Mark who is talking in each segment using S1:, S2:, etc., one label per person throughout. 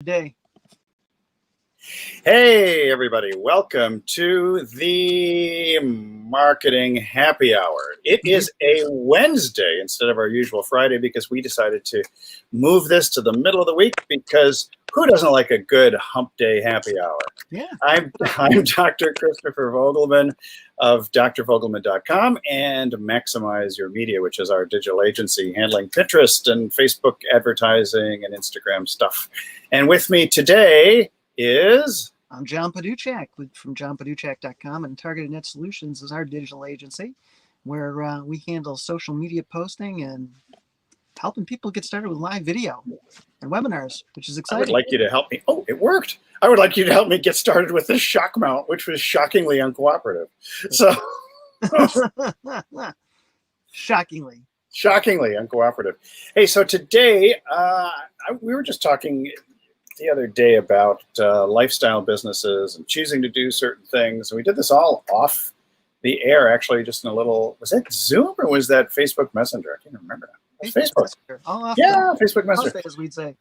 S1: Day.
S2: Hey, everybody. Welcome to the Marketing Happy Hour. It is a Wednesday instead of our usual Friday because we decided to move this to the middle of the week because who doesn't like a good hump day happy hour?
S1: Yeah.
S2: I'm Dr. Christopher Vogelmann of drvogelmann.com and Maximize Your Media, which is our digital agency handling Pinterest and Facebook advertising and Instagram stuff. And with me today is...
S1: I'm John Paduchak from johnpaduchak.com, and Targeted Net Solutions is our digital agency where we handle social media posting and helping people get started with live video and webinars, which is exciting.
S2: I would like you to help me. Oh, it worked. I would like you to help me get started with this shock mount, which was shockingly uncooperative. So,
S1: shockingly
S2: uncooperative. Hey, so today we were just talking the other day about lifestyle businesses and choosing to do certain things. And we did this all off the air, actually, just in a little, was that Zoom or was that Facebook Messenger? I can't remember now. Facebook. Facebook Messenger.
S1: As we'd say.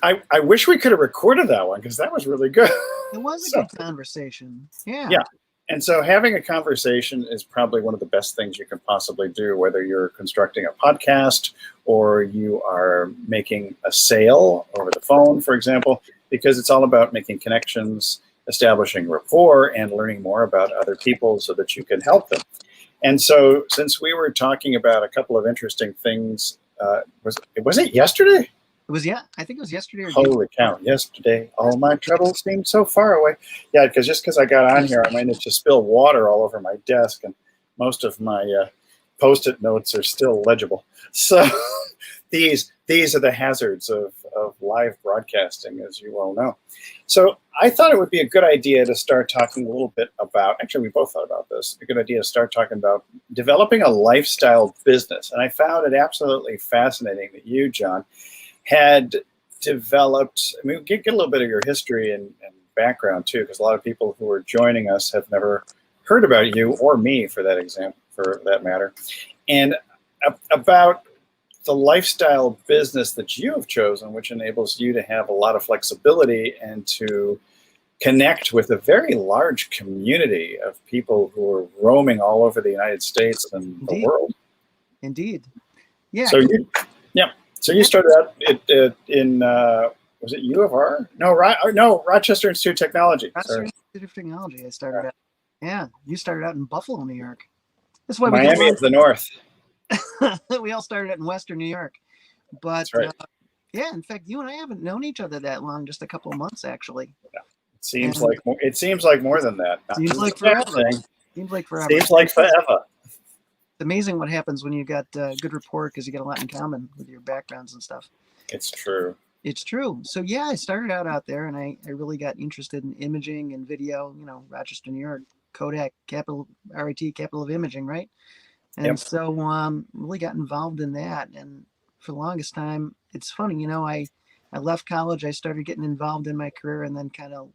S2: I wish we could have recorded that one because that was really good.
S1: It was a good conversation. Yeah.
S2: Yeah. And so having a conversation is probably one of the best things you can possibly do, whether you're constructing a podcast or you are making a sale over the phone, for example, because it's all about making connections, establishing rapport, and learning more about other people so that you can help them. And so since we were talking about a couple of interesting things, was it yesterday?
S1: It was, yeah. I think it was yesterday.
S2: Holy cow! Yesterday, all my troubles seemed so far away. Yeah, because I got on here, I managed to spill water all over my desk, and most of my Post-it notes are still legible. So these are the hazards of live broadcasting, as you all know. So I thought it would be a good idea to start talking a little bit about. Actually, we both thought about this. A good idea to start talking about developing a lifestyle business, and I found it absolutely fascinating that you, John, had developed, I mean, get a little bit of your history and background too, because a lot of people who are joining us have never heard about you or me for that matter, and about the lifestyle business that you have chosen, which enables you to have a lot of flexibility and to connect with a very large community of people who are roaming all over the United States and the world.
S1: Indeed. Yeah.
S2: So you started out in was it U of R? No, Rochester Institute of Technology.
S1: Rochester Institute of Technology. I started out. Yeah, you started out in Buffalo, New York. That's why
S2: Miami is the north.
S1: We all started out in Western New York, but
S2: right.
S1: Yeah, in fact, you and I haven't known each other that long, just a couple of months actually.
S2: Yeah. It seems like more than that.
S1: Seems like forever. Seems like forever.
S2: Seems like forever.
S1: It's amazing what happens when you got good rapport because you get a lot in common with your backgrounds and stuff.
S2: It's true.
S1: It's true. So yeah, I started out there, and I really got interested in imaging and video. You know, Rochester, New York, Kodak, RIT, capital of imaging, right? And so really got involved in that. And for the longest time, it's funny, you know, I left college, I started getting involved in my career, and then kind of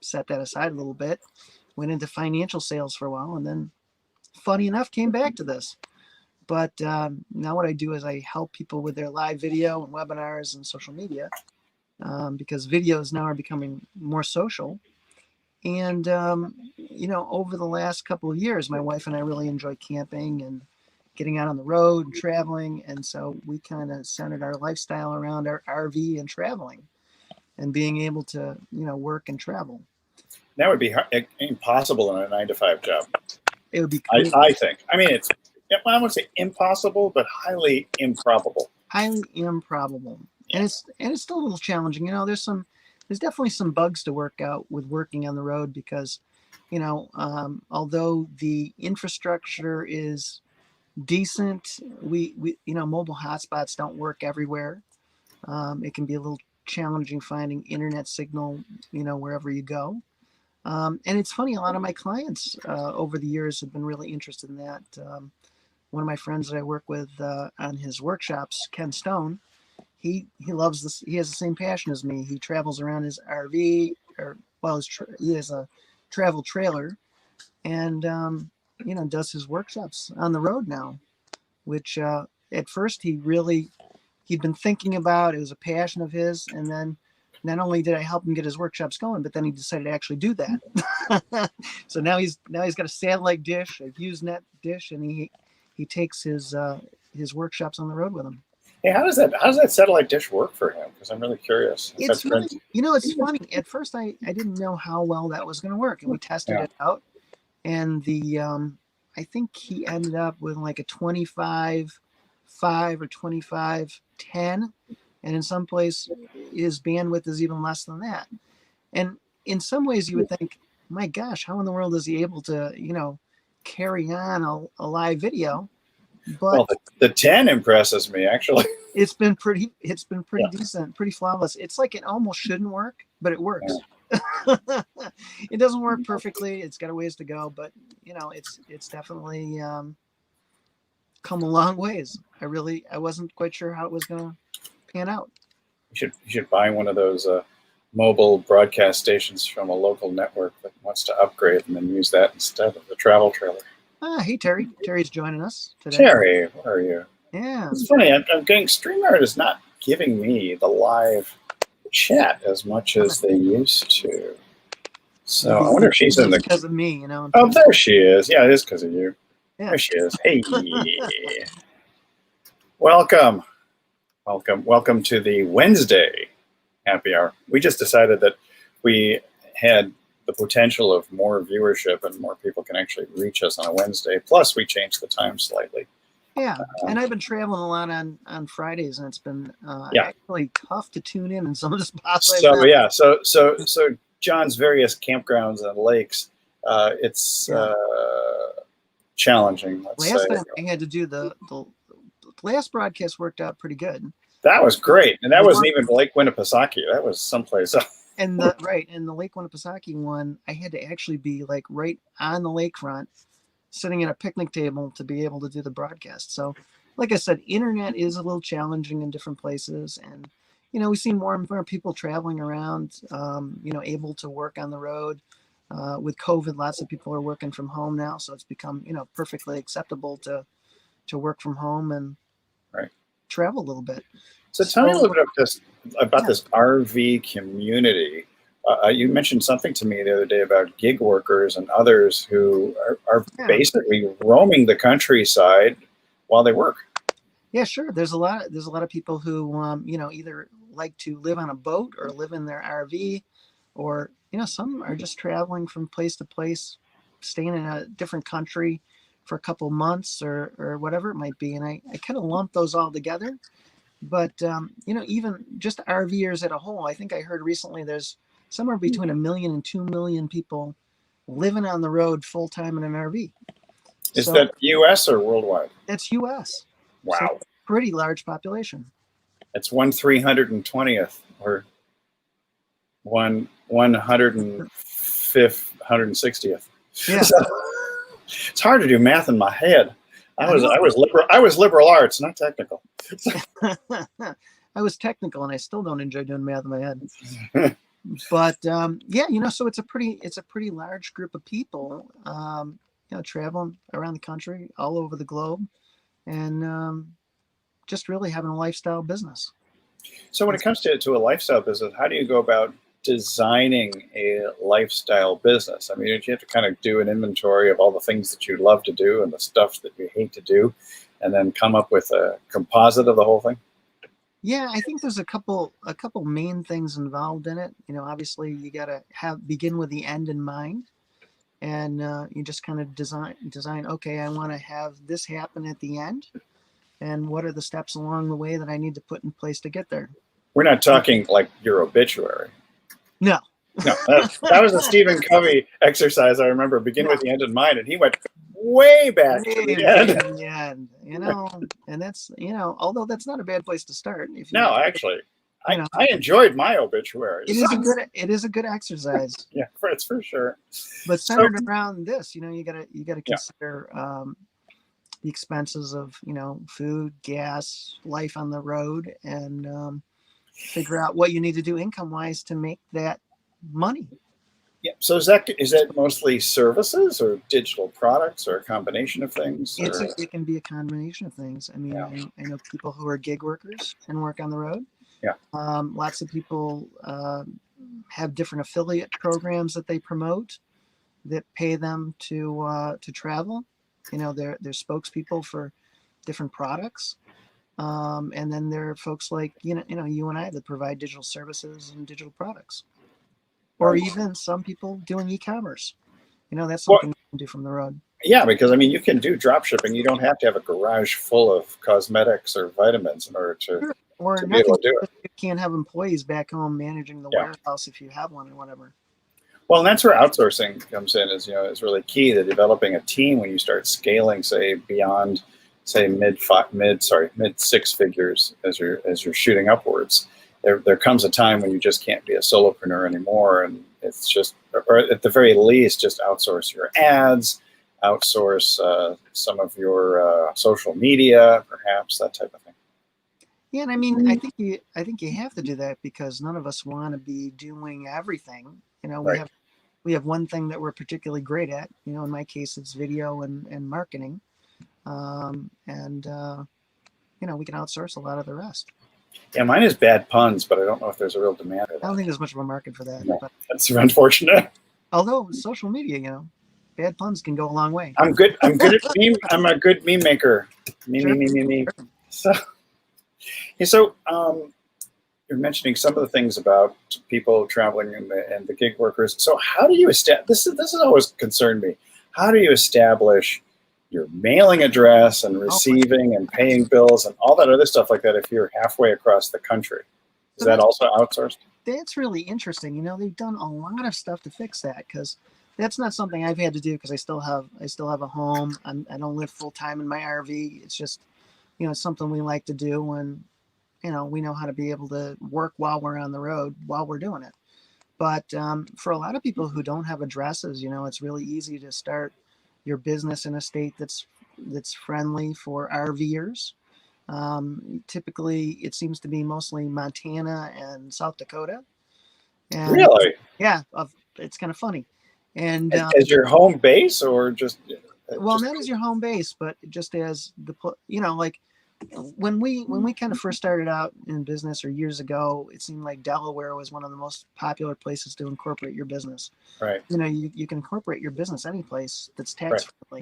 S1: set that aside a little bit. Went into financial sales for a while, and then funny enough, came back to this. But now what I do is I help people with their live video and webinars and social media because videos now are becoming more social. And, you know, over the last couple of years, my wife and I really enjoy camping and getting out on the road and traveling. And so we kind of centered our lifestyle around our RV and traveling and being able to, you know, work and travel.
S2: That would be impossible in a 9-to-5 job.
S1: It would be.
S2: I think. I mean, I wouldn't say impossible, but highly improbable.
S1: Highly improbable, and it's still a little challenging. You know, there's definitely some bugs to work out with working on the road because, you know, although the infrastructure is decent, we you know, mobile hotspots don't work everywhere. It can be a little challenging finding internet signal, you know, wherever you go. And it's funny, a lot of my clients over the years have been really interested in that. One of my friends that I work with on his workshops, Ken Stone, he loves this. He has the same passion as me. He travels around his RV, he has a travel trailer, and you know, does his workshops on the road now, which at first he'd been thinking about. It was a passion of his, and then not only did I help him get his workshops going, but then he decided to actually do that. So now he's got a satellite dish, a Usenet dish, and he takes his workshops on the road with him.
S2: Hey, how does that satellite dish work for him? Because I'm really curious.
S1: It's really, it's funny. At first, I didn't know how well that was going to work, and we tested it out. And I think he ended up with like a 25.5 or 25.10, and in some place his bandwidth is even less than that. And in some ways, you would think, my gosh, how in the world is he able to, carry on a live video? But
S2: the 10 impresses me, actually.
S1: It's been pretty decent, pretty flawless. It's like it almost shouldn't work, but it works. It doesn't work perfectly. It's got a ways to go, but it's definitely come a long ways. I wasn't quite sure how it was going to pan out.
S2: You should buy one of those mobile broadcast stations from a local network that wants to upgrade and then use that instead of the travel trailer.
S1: Hey, Terry. Terry's joining us today.
S2: Terry, where are you?
S1: Yeah.
S2: It's funny. I'm getting StreamYard is not giving me the live chat as much as they used to. So I wonder if she's in the.
S1: Because of me,
S2: Oh, there she is. Yeah, it is because of you.
S1: Yeah.
S2: There she is. Hey. Welcome to the Wednesday happy hour. We just decided that we had the potential of more viewership and more people can actually reach us on a Wednesday. Plus, we changed the time slightly.
S1: Yeah, and I've been traveling a lot on Fridays, and it's been actually tough to tune in some of the spots.
S2: So John's various campgrounds and lakes, it's challenging.
S1: Last time I had to do the last broadcast worked out pretty good.
S2: That was great, and that wasn't even Lake Winnipesaukee. That was someplace else.
S1: And the Lake Winnipesaukee one, I had to actually be like right on the lakefront, sitting at a picnic table to be able to do the broadcast. So, like I said, internet is a little challenging in different places, and we see more and more people traveling around, able to work on the road. With COVID, lots of people are working from home now, so it's become perfectly acceptable to work from home and travel a little bit.
S2: So tell me a little bit about this RV community. You mentioned something to me the other day about gig workers and others who are basically roaming the countryside while they work.
S1: Yeah, sure. There's a lot of people who either like to live on a boat or live in their RV, or some are just traveling from place to place, staying in a different country for a couple months or whatever it might be. And I kind of lump those all together. But even just RVers as a whole, I think I heard recently there's somewhere between 1 million and 2 million people living on the road full time in an RV.
S2: Is that U.S. or worldwide?
S1: That's U.S.
S2: Wow,
S1: so pretty large population.
S2: It's 1/320th or 1/160th. Yeah. So, it's hard to do math in my head. I was liberal arts, not technical.
S1: I was technical, and I still don't enjoy doing math in my head. But so it's a pretty large group of people, traveling around the country, all over the globe, and just really having a lifestyle business.
S2: So when it comes to a lifestyle business, how do you go about designing a lifestyle business? I mean, you have to kind of do an inventory of all the things that you love to do and the stuff that you hate to do, and then come up with a composite of the whole thing.
S1: Yeah, I think there's a couple main things involved in it. Obviously you got to begin with the end in mind, and you just kind of design. Okay, I want to have this happen at the end, and what are the steps along the way that I need to put in place to get there?
S2: We're not talking like your obituary.
S1: No,
S2: that was a Stephen Covey exercise. I remember. Begin with the end in mind, and he went way back to the end.
S1: And that's although that's not a bad place to start.
S2: Actually, I enjoyed my obituary.
S1: It is a good exercise.
S2: Yeah, it's for sure.
S1: But centered around this, you gotta consider the expenses of food, gas, life on the road, and figure out what you need to do income wise to make that money.
S2: Yeah. So is that mostly services or digital products or a combination of things?
S1: It can be a combination of things. I mean, I know people who are gig workers and work on the road.
S2: Yeah.
S1: Lots of people have different affiliate programs that they promote that pay them to travel. You know, they're spokespeople for different products. And then there are folks like you and I that provide digital services and digital products, or
S2: Right.
S1: even some people doing e-commerce. You know, that's
S2: Well,
S1: something you can do from the road.
S2: yeah, because I mean, you can do drop shipping. You don't have to have a garage full of cosmetics or vitamins in order
S1: Sure. Or
S2: to be
S1: nothing.
S2: able to do it.
S1: You can't have employees back home managing the
S2: Yeah.
S1: warehouse if you have one or whatever.
S2: Well, and that's where outsourcing comes in. Is really key to developing a team when you start scaling, say beyond, say mid six figures as you're shooting upwards. There comes a time when you just can't be a solopreneur anymore, and it's just, or at the very least, just outsource your ads, outsource some of your social media, perhaps that type of thing.
S1: Yeah, and I mean, I think you have to do that because none of us want to be doing everything. You know,
S2: Right.
S1: we have one thing that we're particularly great at. You know, in my case, it's video and marketing, and you know, we can outsource a lot of the rest.
S2: Yeah, mine is bad puns, but I don't know if there's a real demand for
S1: I don't
S2: that.
S1: think there's much of a market for that.
S2: No,
S1: But
S2: that's unfortunate.
S1: although social media, you know, bad puns can go a long way.
S2: I'm good. I'm good at meme. I'm a good meme maker. Me,
S1: Sure.
S2: me, me, me, me. So, yeah, so you're mentioning some of the things about people traveling and the gig workers. So how do you establish this has always concerned me. How do you establish your mailing address and receiving and paying bills and all that other stuff like that if you're halfway across the country? Is
S1: So
S2: that also outsourced?
S1: that's really interesting. You know, they've done a lot of stuff to fix that because that's not something I've had to do because I still have a home. I don't live full time in my RV. It's just, you know, something we like to do when, you know, we know how to be able to work while we're on the road while we're doing it. But for a lot of people who don't have addresses, you know, it's really easy to start your business in a state that's friendly for RVers. Typically, it seems to be mostly Montana and South Dakota. And
S2: Really?
S1: yeah, it's kind of funny. And
S2: As your home base or just
S1: well,
S2: just
S1: not as your home base, but just as you know, like when we kind of first started out in business or years ago, it seemed like Delaware was one of the most popular places to incorporate your business.
S2: right,
S1: You know, you can incorporate your business any place that's tax
S2: right.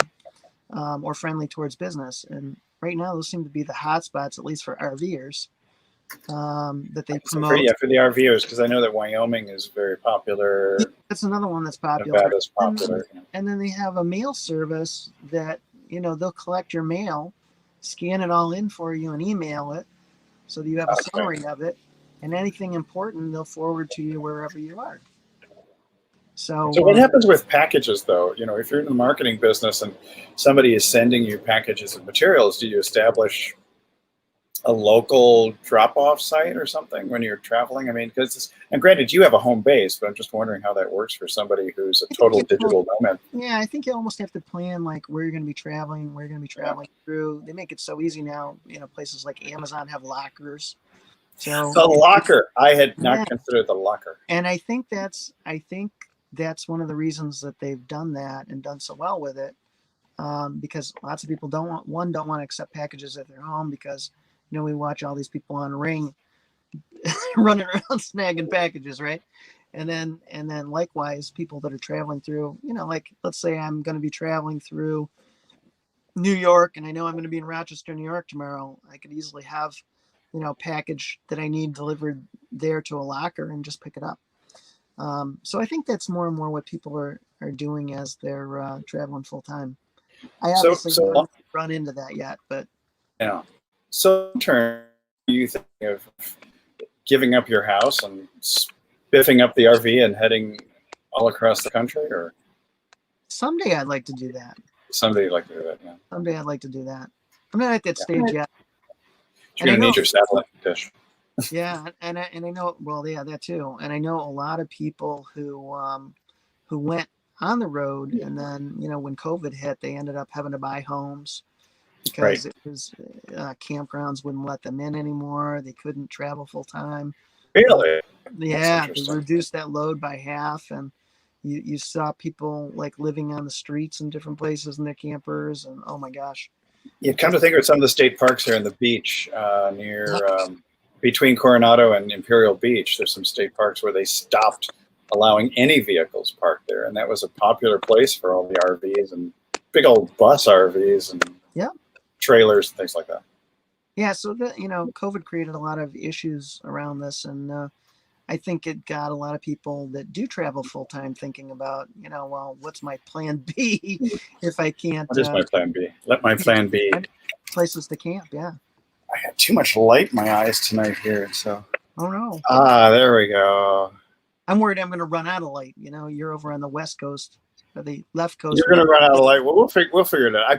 S1: friendly or friendly towards business. And right now, those seem to be the hot spots, at least for RVers, that they
S2: So
S1: promote.
S2: for the RVers, because I know that Wyoming is very
S1: Yeah,
S2: popular.
S1: that's another one that's popular.
S2: Nevada's popular.
S1: And then they have a mail service that, you know, they'll collect your mail, scan it all in for you, and email it so that you have a
S2: Okay.
S1: summary of it. And anything important, they'll forward to you wherever you are. So
S2: So what happens with packages, though? You know, if you're in the marketing business and somebody is sending you packages of materials, do you establish a local drop-off site or something when you're traveling? I mean, and granted, you have a home base, but I'm just wondering how that works for somebody who's a total digital nomad.
S1: yeah, I think you almost have to plan like where you're going to be traveling, where you're going to be traveling through. They make it so easy now. You know, places like Amazon have lockers. So
S2: The locker. I had
S1: yeah,
S2: not considered the locker.
S1: and I think that's one of the reasons that they've done that and done so well with it. Because lots of people don't want to accept packages at their home because you know we watch all these people on Ring running around snagging packages, right? And then likewise, people that are traveling through, you know, like let's say I'm going to be traveling through New York, and I know I'm going to be in Rochester, New York tomorrow. I could easily have, you know, package that I need delivered there to a locker and just pick it up. So I think that's more and more what people are doing as they're traveling full time. I obviously haven't run into that yet, but
S2: yeah. So, in turn, do you think of giving up your house and spiffing up the RV and heading all across the country, or
S1: someday I'd like to do that.
S2: someday you'd like to do that? Yeah.
S1: Someday I'd like to do that. I'm not at that stage yet.
S2: You're gonna need your satellite dish.
S1: Yeah, and I know. Well, yeah, that too. And I know a lot of people who went on the road, and then you know when COVID hit, they ended up having to buy homes because it was campgrounds wouldn't let them in anymore. They couldn't travel full time.
S2: Really?
S1: Yeah, they reduced that load by half, and you saw people like living on the streets in different places in their campers, and oh my gosh.
S2: You come to think of it, some of the state parks here on the beach near between Coronado and Imperial Beach, there's some state parks where they stopped allowing any vehicles parked there, and that was a popular place for all the RVs and big old bus RVs and
S1: Yeah.
S2: trailers and things like that.
S1: Yeah. So COVID created a lot of issues around this, and I think it got a lot of people that do travel full time thinking about, well, what's my plan B if I can't?
S2: What is my plan B? Let my plan be.
S1: Places to camp. Yeah.
S2: I had too much light in my eyes tonight here, so.
S1: Oh no.
S2: There we go.
S1: I'm worried I'm going to run out of light. You're over on the West Coast or the left coast.
S2: You're going to run out of light. Well, we'll figure it out.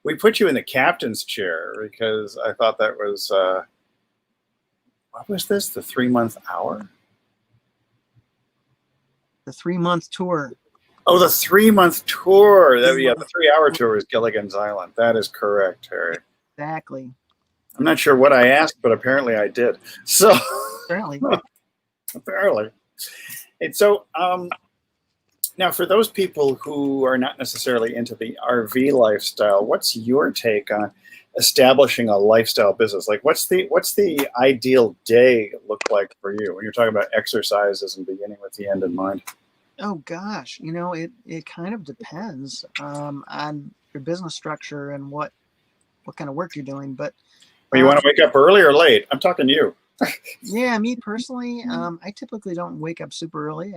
S2: We put you in the captain's chair because I thought that was, what was this? The 3-month hour?
S1: The 3-month tour.
S2: Oh, the 3-month tour. The 3-hour tour is Gilligan's Island. That is correct, Harry.
S1: Exactly.
S2: I'm not sure what I asked, but apparently I did. So
S1: apparently.
S2: And so now for those people who are not necessarily into the RV lifestyle, what's your take on establishing a lifestyle business? Like what's the ideal day look like for you when you're talking about exercises and beginning with the end in mind?
S1: Oh gosh, it kind of depends on your business structure and what kind of work you're doing. But
S2: you want to wake up early or late? I'm talking to you.
S1: Yeah, me personally, I typically don't wake up super early.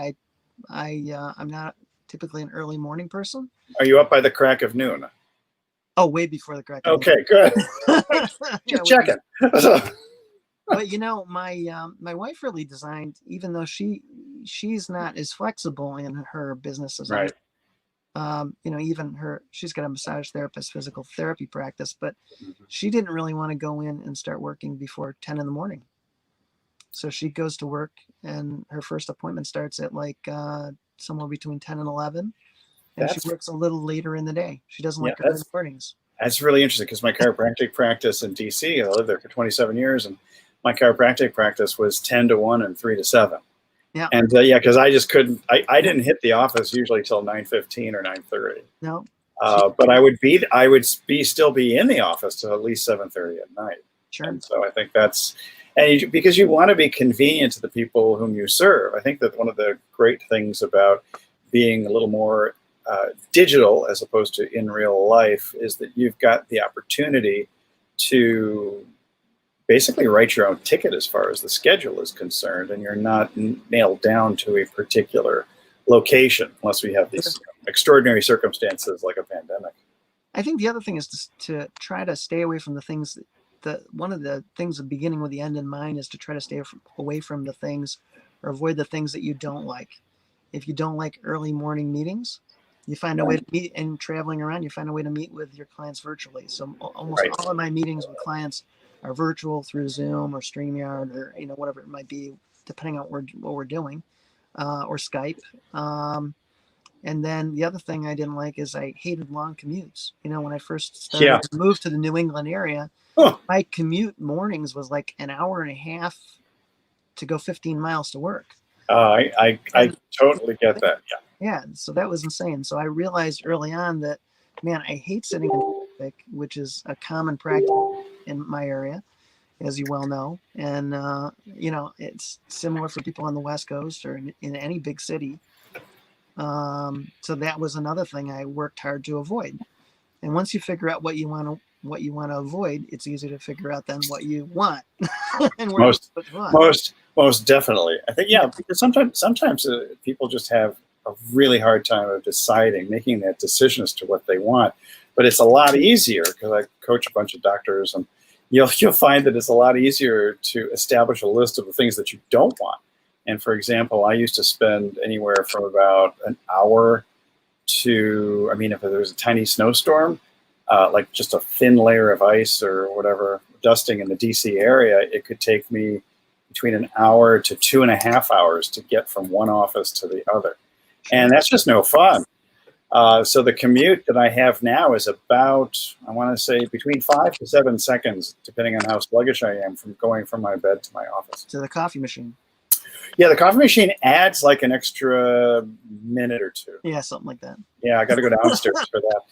S1: I'm not typically an early morning person.
S2: Are you up by the crack of noon?
S1: Oh, way before the crack.
S2: Okay, good. Just checking.
S1: But my wife really designed, even though she's not as flexible in her business as
S2: right.
S1: She's got a massage therapist, physical therapy practice, but she didn't really want to go in and start working before 10 in the morning. So she goes to work and her first appointment starts at somewhere between 10 and 11. And she works a little later in the day. She doesn't like early mornings. That's
S2: really interesting because my chiropractic practice in DC, I lived there for 27 years, and my chiropractic practice was 10 to 1 and 3 to 7.
S1: Yeah.
S2: And because I just couldn't, I didn't hit the office usually till 9:15 or 9:30.
S1: No.
S2: But I would still be in the office till at least 7:30 at night.
S1: Sure.
S2: And so I think because you want to be convenient to the people whom you serve. I think that one of the great things about being a little more digital as opposed to in real life is that you've got the opportunity to basically write your own ticket as far as the schedule is concerned, and you're not nailed down to a particular location unless we have these extraordinary circumstances like a pandemic.
S1: I think the other thing is to try to stay away from the things one of the things of beginning with the end in mind is to try to stay away from the things or avoid the things that you don't like. If you don't like early morning meetings, you find a way to meet, and traveling around, you find a way to meet with your clients virtually. So almost all of my meetings with clients are virtual through Zoom or StreamYard or whatever it might be, depending on what we're doing, or Skype. And then the other thing I didn't like is I hated long commutes. When I first started to move to the New England area, my commute mornings was like an hour and a half to go 15 miles to work.
S2: I totally get that. Yeah.
S1: Yeah. So that was insane. So I realized early on that, man, I hate sitting in traffic, which is a common practice in my area, as you well know. And, it's similar for people on the West Coast or in any big city. So that was another thing I worked hard to avoid. And once you figure out what you want to avoid, it's easy to figure out then what you want. And
S2: most definitely. I think, because sometimes people just have a really hard time of making that decision as to what they want. But it's a lot easier because I coach a bunch of doctors, and you'll find that it's a lot easier to establish a list of the things that you don't want. And for example, I used to spend anywhere from about an hour to, if there was a tiny snowstorm, like just a thin layer of ice or whatever, dusting in the DC area, it could take me between an hour to 2.5 hours to get from one office to the other. And that's just no fun. So the commute that I have now is about, I want to say, between 5 to 7 seconds, depending on how sluggish I am, from going from my bed to my office.
S1: To the coffee machine.
S2: Yeah, the coffee machine adds like an extra minute or two.
S1: Yeah, something like that.
S2: Yeah, I got to go downstairs for that.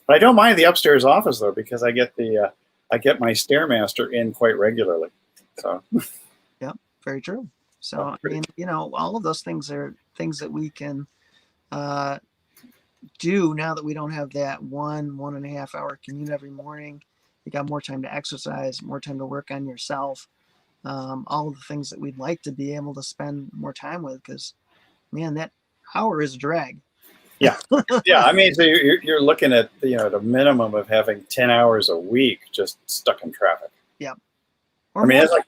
S2: But I don't mind the upstairs office though, because I get the I get my Stairmaster in quite regularly. So
S1: Yeah, very true. So,
S2: that's
S1: I
S2: pretty.
S1: mean, all of those things are things that we can uh, do now that we don't have that 1.5 hour commute every morning. You got more time to exercise, more time to work on yourself. All of the things that we'd like to be able to spend more time with, because man, that hour is a drag.
S2: Yeah, yeah. I mean, so you're looking at the minimum of having 10 hours a week just stuck in traffic.
S1: Yeah,
S2: I
S1: or
S2: mean,
S1: more.
S2: it's like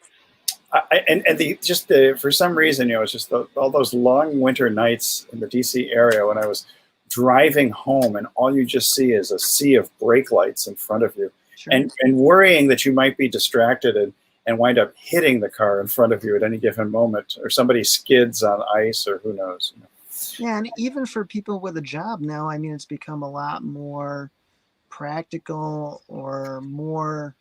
S2: and the for some reason, it's just all those long winter nights in the DC area when I was driving home, and all you just see is a sea of brake lights in front of you,
S1: Sure.
S2: and worrying that you might be distracted and wind up hitting the car in front of you at any given moment, or somebody skids on ice, or who knows.
S1: Yeah, and even for people with a job now, I mean, it's become a lot more practical or more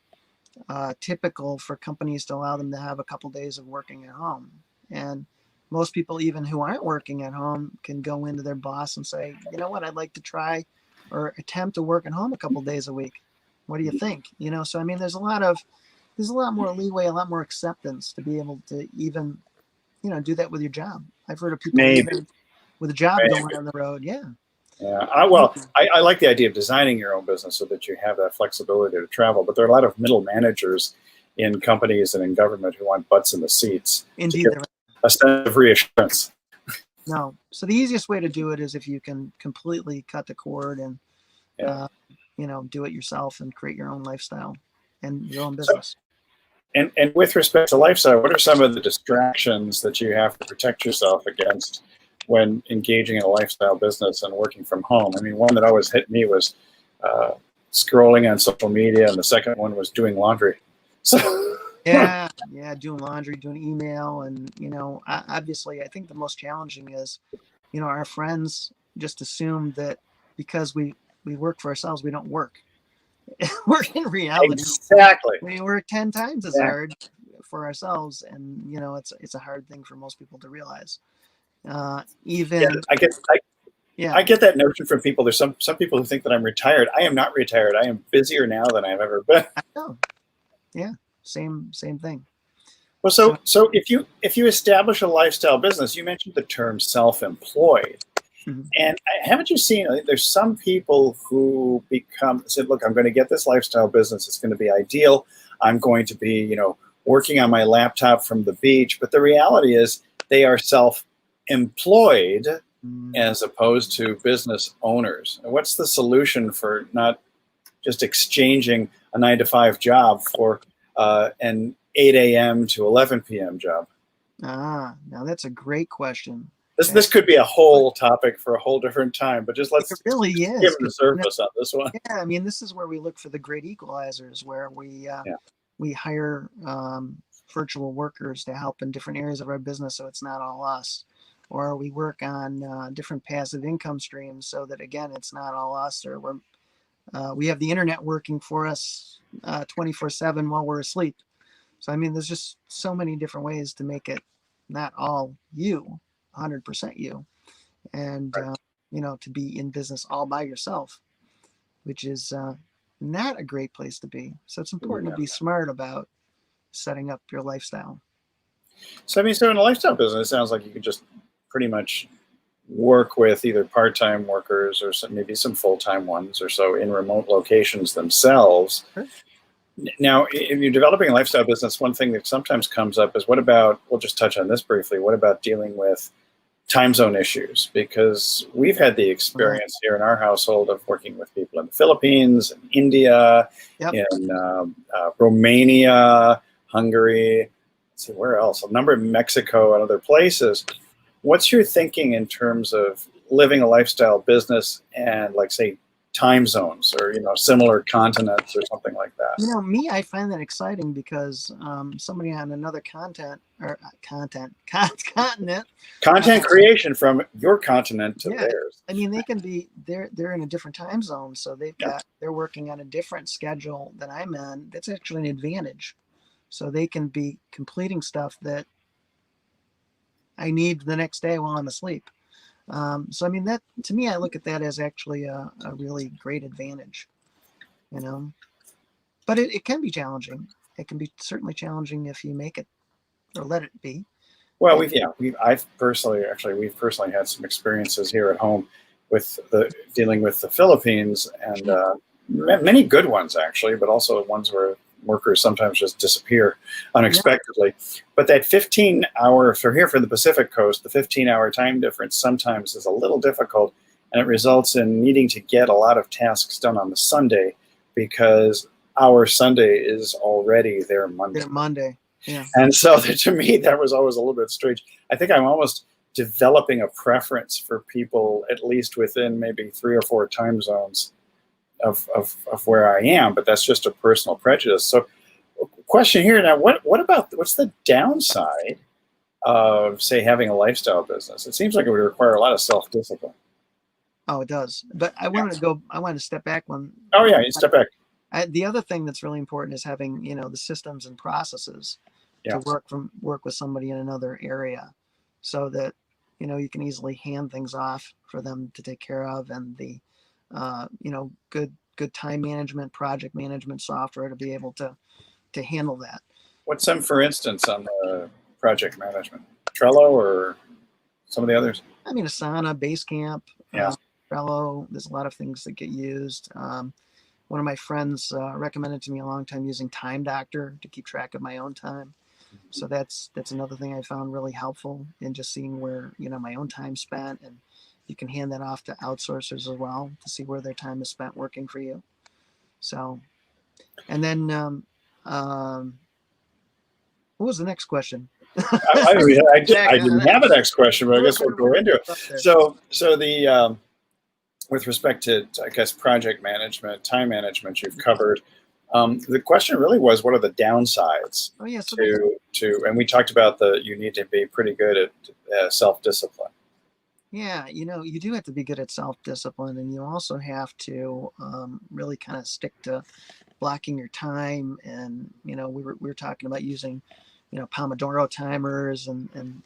S1: typical for companies to allow them to have a couple days of working at home. And most people, even who aren't working at home, can go into their boss and say, you know what, I'd like to try or attempt to work at home a couple days a week. What do you think? So I mean, there's a lot more leeway, a lot more acceptance to be able to even, do that with your job. I've heard of people
S2: Maybe,
S1: even with a job
S2: maybe.
S1: going on the road. Yeah.
S2: Yeah, I like the idea of designing your own business so that you have that flexibility to travel. But there are a lot of middle managers in companies and in government who want butts in the seats to
S1: Indeed.
S2: give a sense of reassurance.
S1: No. So the easiest way to do it is if you can completely cut the cord and,
S2: Yeah.
S1: do it yourself and create your own lifestyle and your own
S2: So,
S1: business.
S2: and with respect to lifestyle, what are some of the distractions that you have to protect yourself against when engaging in a lifestyle business and working from home? I mean, one that always hit me was scrolling on social media, and the second one was doing laundry. So,
S1: Yeah. Doing laundry, doing email. And, obviously, I think the most challenging is, our friends just assume that because we work for ourselves, we don't work. We're in reality.
S2: exactly.
S1: We work 10 times as
S2: Yeah.
S1: hard for ourselves. And, it's a hard thing for most people to realize.
S2: Yeah,
S1: Even,
S2: I
S1: yeah.
S2: get that notion from people. There's some people who think that I'm retired. I am not retired. I am busier now than I've ever been.
S1: I know. Yeah. Same thing.
S2: Well,
S1: So,
S2: so if you establish a lifestyle business, you mentioned the term self-employed,
S1: mhm.
S2: and haven't you seen? There's some people who said, "Look, I'm going to get this lifestyle business. It's going to be ideal. I'm going to be, working on my laptop from the beach." But the reality is, they are self-employed as opposed to business owners. And what's the solution for not just exchanging a 9 to 5 job for an 8 a.m. to 11 p.m. job?
S1: Now that's a great question.
S2: This could be a whole topic for a whole different time, but just
S1: It
S2: let's
S1: really
S2: skim
S1: is.
S2: the surface on this one.
S1: Yeah, I mean, this is where we look for the great equalizers, where
S2: Yeah.
S1: we hire virtual workers to help in different areas of our business, so it's not all us, or we work on different passive income streams, so that again, it's not all us, or we have the internet working for us 24/7 while we're asleep. So I mean, there's just so many different ways to make it not all you, 100% you, and
S2: Right.
S1: to be in business all by yourself, which is not a great place to be. So it's important to
S2: Yeah.
S1: be smart about setting up your lifestyle.
S2: So I mean, so in a lifestyle business, it sounds like you could just pretty much work with either part-time workers or maybe some full-time ones or so in remote locations themselves.
S1: Sure.
S2: Now, if you're developing a lifestyle business, one thing that sometimes comes up is, what about, we'll just touch on this briefly, what about dealing with time zone issues? Because we've had the experience here in our household of working with people in the Philippines, in India,
S1: Yep.
S2: in Romania, Hungary, let's see, where else? A number of Mexico and other places. What's your thinking in terms of living a lifestyle business and, like, say, time zones or similar continents or something like that?
S1: Me, I find that exciting because somebody on another continent,
S2: Content creation from your continent to
S1: yeah,
S2: theirs.
S1: I mean, they can be they're in a different time zone, so
S2: Yeah.
S1: they're working on a different schedule than I'm on. That's actually an advantage. So they can be completing stuff that I need the next day while I'm asleep. So I mean, that to me, I look at that as actually a really great advantage. You know. but it can be challenging. It can be certainly challenging if you make it or let it be.
S2: Well,
S1: And,
S2: we've personally had some experiences here at home with dealing with the Philippines, and many good ones actually, but also ones where workers sometimes just disappear unexpectedly. Yeah. But that 15-hour, for here for the Pacific Coast, the 15-hour time difference sometimes is a little difficult, and it results in needing to get a lot of tasks done on the Sunday because our Sunday is already their Monday.
S1: Their Monday. Yeah.
S2: And so to me, that was always a little bit strange. I think I'm almost developing a preference for people, at least within maybe 3 or 4 time zones of where I am, but that's just a personal prejudice. So question here now, what's the downside of, say, having a lifestyle business? It seems like it would require a lot of self-discipline.
S1: Oh, it does. But I wanted to step back one.
S2: Oh yeah, you step back.
S1: The other thing that's really important is having, the systems and processes to work with somebody in another area, so that you can easily hand things off for them to take care of, and the good time management, project management software to be able to handle that.
S2: What's some, for instance, on the project management? Trello or some of the others?
S1: I mean, Asana, Basecamp, Trello. There's a lot of things that get used. One of my friends recommended to me a long time using Time Doctor to keep track of my own time. So that's another thing I found really helpful in just seeing where my own time spent, and you can hand that off to outsourcers as well to see where their time is spent working for you. So, and then what was the next question?
S2: I didn't have a next question, but I guess we'll go into it. So the with respect to, I guess, project management, time management, you've covered. The question really was, what are the downsides?
S1: Oh, yeah, so
S2: and we talked about you need to be pretty good at self-discipline.
S1: Yeah, you do have to be good at self-discipline, and you also have to really kind of stick to blocking your time. And we were talking about using Pomodoro timers, and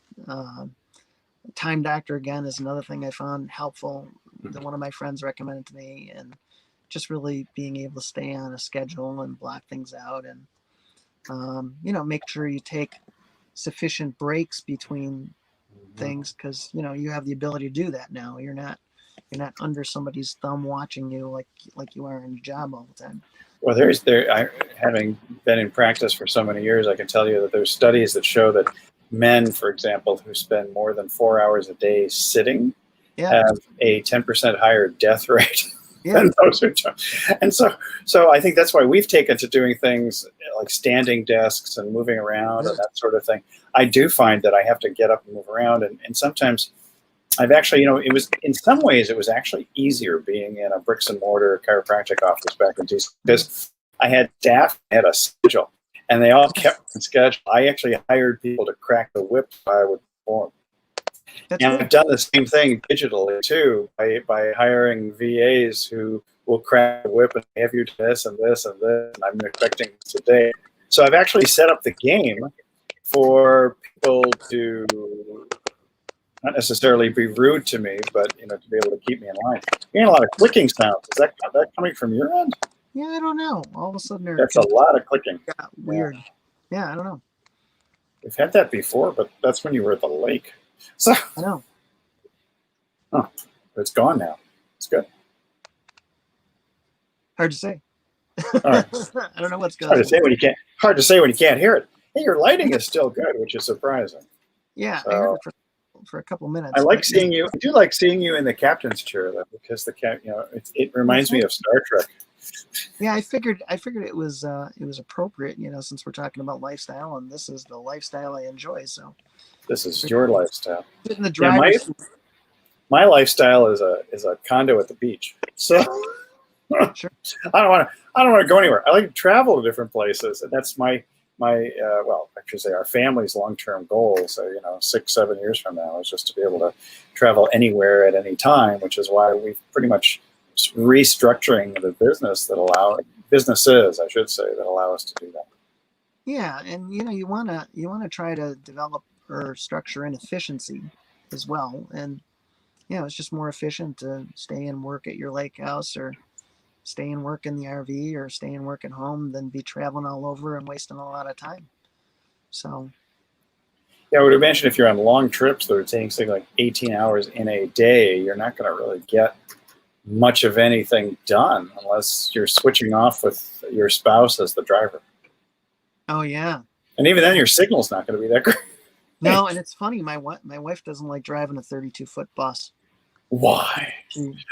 S1: Time Doctor again is another thing I found helpful that one of my friends recommended to me, and just really being able to stay on a schedule and block things out, and make sure you take sufficient breaks between things, because you have the ability to do that now. You're not under somebody's thumb watching you like you are in your job all the time.
S2: Well, having been in practice for so many years, I can tell you that there's studies that show that men, for example, who spend more than 4 hours a day sitting have a 10% higher death rate than those who don't. And so I think that's why we've taken to doing things like standing desks and moving around and that sort of thing. I do find that I have to get up and move around, and sometimes I've actually, it was, in some ways, it was actually easier being in a bricks and mortar chiropractic office back in DC, because I had staff, I had a schedule, and they all kept the schedule. I actually hired people to crack the whip so I would perform. And I've done the same thing digitally too, by hiring VAs who will crack the whip and have you do this and this and this, and I'm expecting this today. So I've actually set up the game for people to not necessarily be rude to me, but to be able to keep me in line. You're getting a lot of clicking sounds. Is that coming from your end?
S1: Yeah, I don't know. All of a sudden,
S2: that's a lot of clicking.
S1: Weird. Yeah, I don't know.
S2: We've had that before, but that's when you were at the lake. So
S1: I know.
S2: Oh, it's gone now. It's good.
S1: Hard to say.
S2: All right.
S1: I don't know what's going on.
S2: Hard to say when you can't hear it. Hey, your lighting is still good, which is surprising.
S1: Yeah, so, I heard it for a couple minutes.
S2: I like seeing you. I do like seeing you in the captain's chair, though, because it reminds me of Star Trek.
S1: Yeah, I figured it was appropriate, since we're talking about lifestyle, and this is the lifestyle I enjoy. So
S2: this is your lifestyle.
S1: In the driver's
S2: my lifestyle is a condo at the beach. So
S1: sure.
S2: I don't want to go anywhere. I like to travel to different places, and that's my well, I should say our family's long-term goal. So 6-7 years from now is just to be able to travel anywhere at any time, which is why we've pretty much restructuring the businesses, I should say, that allow us to do that.
S1: Yeah, and you wanna try to develop or structure in efficiency as well, and it's just more efficient to stay and work at your lake house or stay and work in the RV or stay and work at home than be traveling all over and wasting a lot of time. So
S2: Yeah, I would imagine if you're on long trips that are taking something like 18 hours in a day, you're not going to really get much of anything done unless you're switching off with your spouse as the driver.
S1: oh yeah.
S2: And even then, your signal's not going to be that great.
S1: No, and it's funny, my wife doesn't like driving a 32-foot bus.
S2: Why?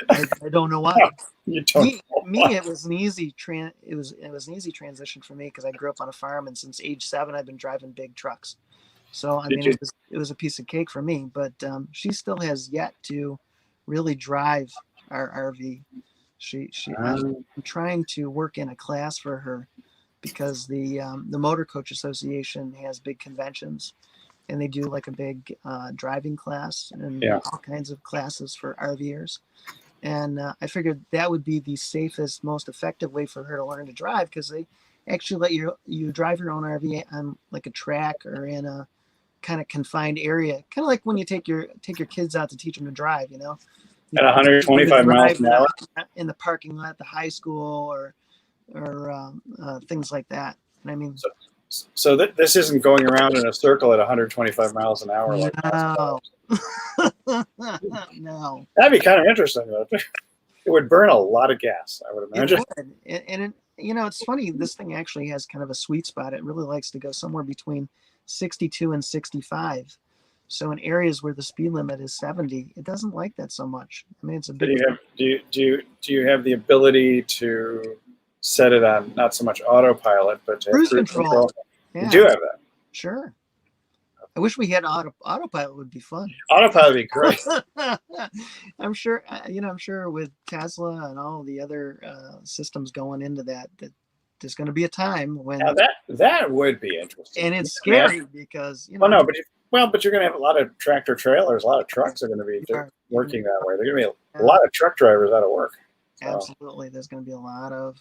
S1: I don't know why.
S2: No, you don't.
S1: Me, it was an easy an easy transition for me because I grew up on a farm, and since age 7, I've been driving big trucks. So I mean, it was a piece of cake for me. But she still has yet to really drive our RV. I'm trying to work in a class for her because the Motor Coach Association has big conventions, and they do like a big driving class and all kinds of classes for RVers. And I figured that would be the safest, most effective way for her to learn to drive because they actually let you drive your own RV on like a track or in a kind of confined area, kind of like when you take your kids out to teach them to drive. You know,
S2: at 125 miles an hour
S1: in the parking lot at the high school or things like that. And I mean,
S2: so this isn't going around in a circle at 125 miles an hour like
S1: no. No.
S2: That'd be kind of interesting though. It would burn a lot of gas, I would imagine.
S1: It would. And you know, it's funny, this thing actually has kind of a sweet spot. It really likes to go somewhere between 62 and 65. So in areas where the speed limit is 70, it doesn't like that so much. I mean, it's a big.
S2: Do you have the ability to set it on not so much autopilot, but
S1: cruise control? Yeah.
S2: You do have that.
S1: Sure. I wish we had autopilot. Would be fun.
S2: Autopilot would be great.
S1: I'm sure. I'm sure with Tesla and all the other systems going into that there's going to be a time when.
S2: Now that would be interesting.
S1: And it's scary because
S2: but you're going to have a lot of tractor trailers. A lot of trucks are going to be working that way. There's going to be a lot of truck drivers out of work. So.
S1: Absolutely, there's going to be a lot of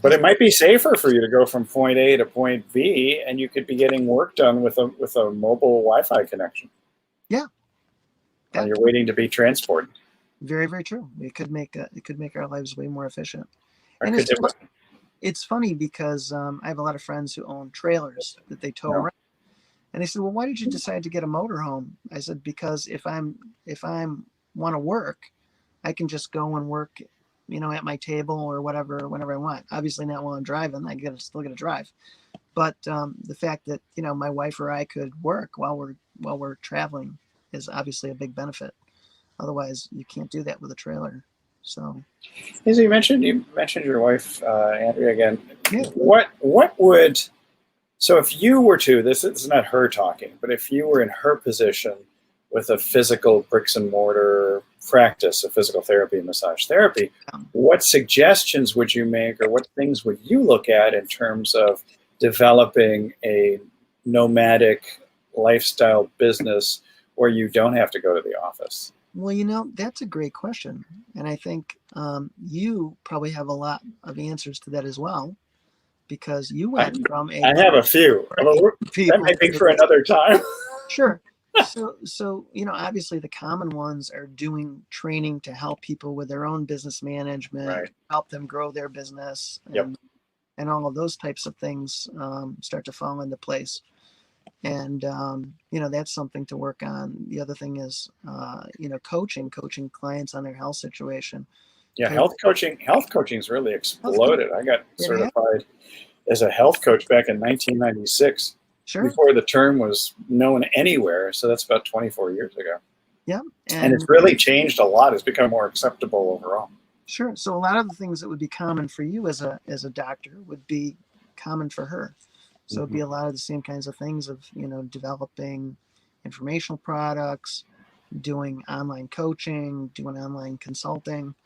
S2: But it might be safer for you to go from point A to point B, and you could be getting work done with a mobile Wi-Fi connection.
S1: Yeah.
S2: And you're waiting to be transported.
S1: Very, very true. It could make our lives way more efficient.
S2: Or
S1: and it's funny because I have a lot of friends who own trailers that they tow around, and they said, "Well, why did you decide to get a motorhome?" I said, "Because if I want to work, I can just go and work." At my table or whatever, whenever I want. Obviously not while I'm driving. I still gotta drive. But the fact that my wife or I could work while we're traveling is obviously a big benefit. Otherwise, you can't do that with a trailer. So,
S2: as you mentioned your wife, Andrea, again.
S1: Yeah.
S2: What would if you were to this is not her talking, but if you were in her position with a physical bricks and mortar practice of physical therapy and massage therapy, what suggestions would you make or what things would you look at in terms of developing a nomadic lifestyle business where you don't have to go to the office?
S1: Well, that's a great question. And I think you probably have a lot of answers to that as well, because you went from a...
S2: I have a few. That might be for another time.
S1: Sure. So obviously the common ones are doing training to help people with their own business management, help them grow their business, and all of those types of things start to fall into place. And that's something to work on. The other thing is coaching clients on their health situation.
S2: Yeah, health coaching has really exploded. I got certified as a health coach back in 1996.
S1: Sure.
S2: Before the term was known anywhere, so that's about 24 years ago.
S1: Yeah,
S2: and it's really changed a lot. It's become more acceptable overall.
S1: Sure. So a lot of the things that would be common for you as a doctor would be common for her. So it'd be a lot of the same kinds of things of developing informational products, doing online coaching, doing online consulting.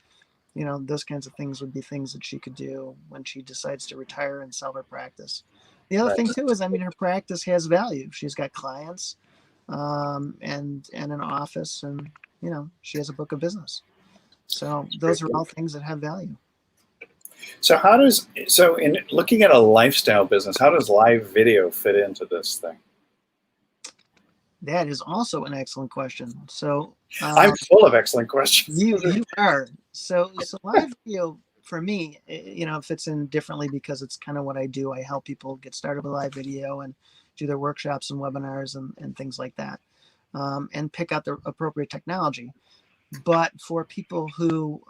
S1: Those kinds of things would be things that she could do when she decides to retire and sell her practice. The other thing too is, her practice has value. She's got clients, and an office, and she has a book of business. So those are all things that have value.
S2: So in looking at a lifestyle business, how does live video fit into this thing?
S1: That is also an excellent question. So
S2: I'm full of excellent questions.
S1: you are. So live video for me, fits in differently because it's kind of what I do. I help people get started with live video and do their workshops and webinars and things like that, and pick out the appropriate technology. But for people who,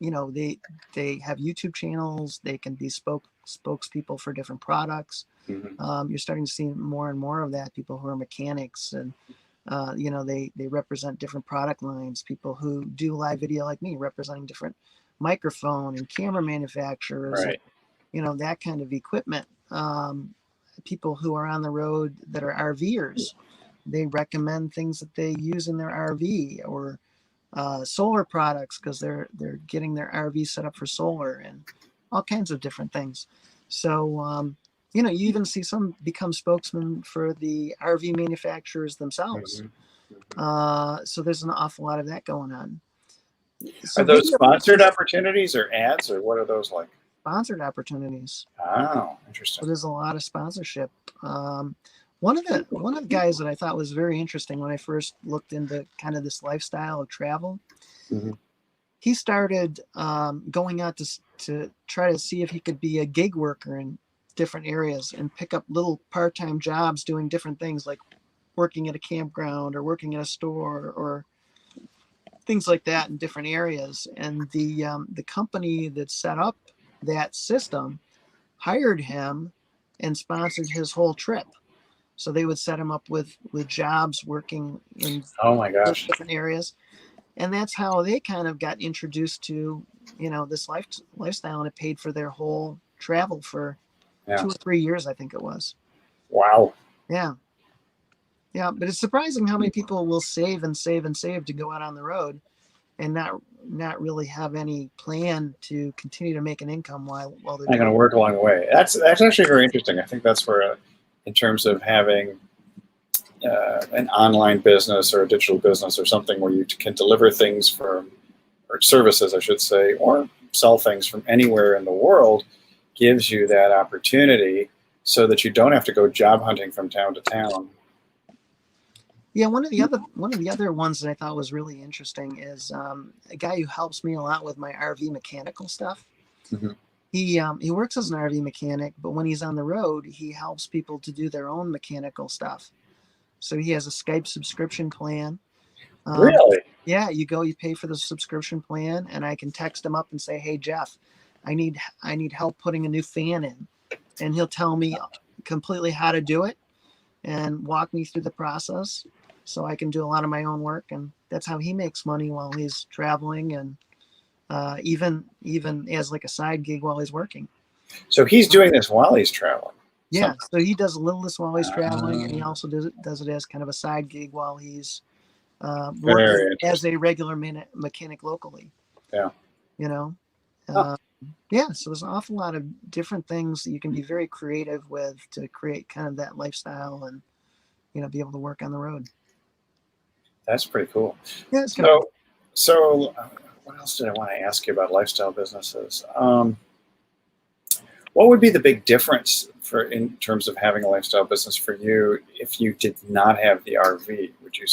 S1: they have YouTube channels, they can be spokespeople for different products.
S2: Mm-hmm.
S1: You're starting to see more and more of that. People who are mechanics and they represent different product lines. People who do live video like me, representing different microphone and camera manufacturers,
S2: Right.
S1: and, that kind of equipment. People who are on the road that are RVers, they recommend things that they use in their RV, or solar products because they're getting their RV set up for solar and all kinds of different things. So you even see some become spokesmen for the RV manufacturers themselves.
S2: Mm-hmm.
S1: So there's an awful lot of that going on.
S2: Are
S1: So
S2: those
S1: video
S2: sponsored opportunities or ads, or what are those like?
S1: sponsored opportunities.
S2: Oh, interesting.
S1: So there's a lot of sponsorship. One of the guys that I thought was very interesting when I first looked into kind of this lifestyle of travel,
S2: Mm-hmm.
S1: he started going out to try to see if he could be a gig worker in different areas and pick up little part-time jobs doing different things, like working at a campground or working at a store or things like that in different areas. And the company that set up that system hired him and sponsored his whole trip. So they would set him up with jobs working in
S2: Oh my gosh.
S1: different areas, and that's how they kind of got introduced to this lifestyle, and it paid for their whole travel for
S2: Yeah.
S1: 2 or 3 years, I think it was.
S2: Wow.
S1: Yeah, but it's surprising how many people will save and save and save to go out on the road and not really have any plan to continue to make an income while they're
S2: I'm going to work along the way. That's actually very interesting. I think that's where, in terms of having an online business or a digital business or something where you can deliver things or services, I should say, or sell things from anywhere in the world, gives you that opportunity so that you don't have to go job hunting from town to town.
S1: Yeah, one of the other ones that I thought was really interesting is a guy who helps me a lot with my RV mechanical stuff.
S2: Mm-hmm.
S1: He works as an RV mechanic, but when he's on the road, he helps people to do their own mechanical stuff. So he has a Skype subscription plan.
S2: Really?
S1: Yeah, you pay for the subscription plan, and I can text him up and say, "Hey Jeff, I need help putting a new fan in," and he'll tell me completely how to do it and walk me through the process, so I can do a lot of my own work. And that's how he makes money while he's traveling, and even as like a side gig while he's working.
S2: So he's doing this while he's traveling.
S1: Yeah, so he does a little of this while he's traveling, and he also does it as kind of a side gig while he's working as a regular mechanic locally.
S2: Yeah.
S1: Yeah, so there's an awful lot of different things that you can be very creative with to create kind of that lifestyle and be able to work on the road.
S2: That's pretty cool.
S1: Yeah,
S2: so what else did I want to ask you about lifestyle businesses? What would be the big difference in terms of having a lifestyle business for you if you did not have the RV? Would you?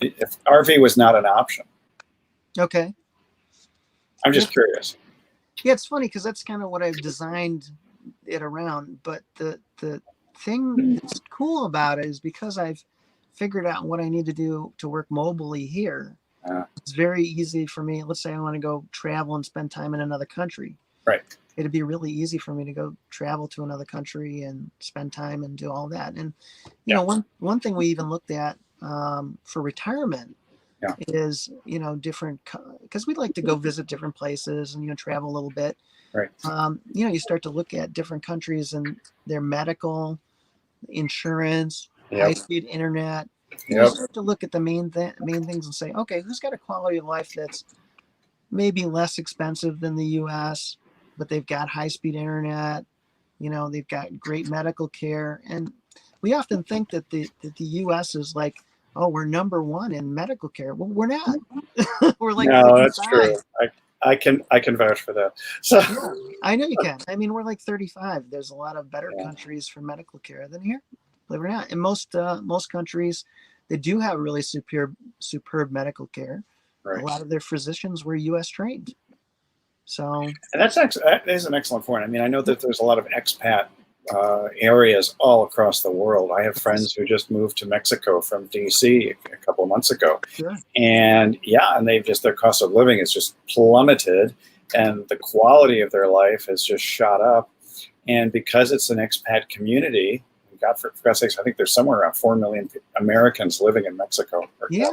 S2: If RV was not an option?
S1: Okay.
S2: I'm just curious.
S1: Yeah, it's funny because that's kind of what I've designed it around. But the thing that's cool about it is because I've figured out what I need to do to work mobily here. It's very easy for me. Let's say I want to go travel and spend time in another country.
S2: Right.
S1: It'd be really easy for me to go travel to another country and spend time and do all that. And one thing we even looked at for retirement is different, because we'd like to go visit different places and travel a little bit.
S2: Right.
S1: You start to look at different countries and their medical, insurance, high-speed internet. You start to look at the main things and say, okay, who's got a quality of life that's maybe less expensive than the U.S., but they've got high-speed internet, they've got great medical care. And we often think that the U.S. is like, oh, we're number one in medical care. Well, we're not. We're like,
S2: no, that's true. I can vouch for that. So
S1: I know you can. I mean, we're like 35. There's a lot of better countries for medical care than here, believe it or not. In most countries, they do have really superb medical care. A
S2: Right.
S1: lot of their physicians were U.S. trained. So
S2: And that is an excellent point. I mean, I know that there's a lot of expat areas all across the world. I have friends who just moved to Mexico from DC a couple of months ago,
S1: sure.
S2: and yeah, and their cost of living has just plummeted, and the quality of their life has just shot up. And because it's an expat community, for God's sakes, I think there's somewhere around 4 million Americans living in Mexico.
S1: Yeah.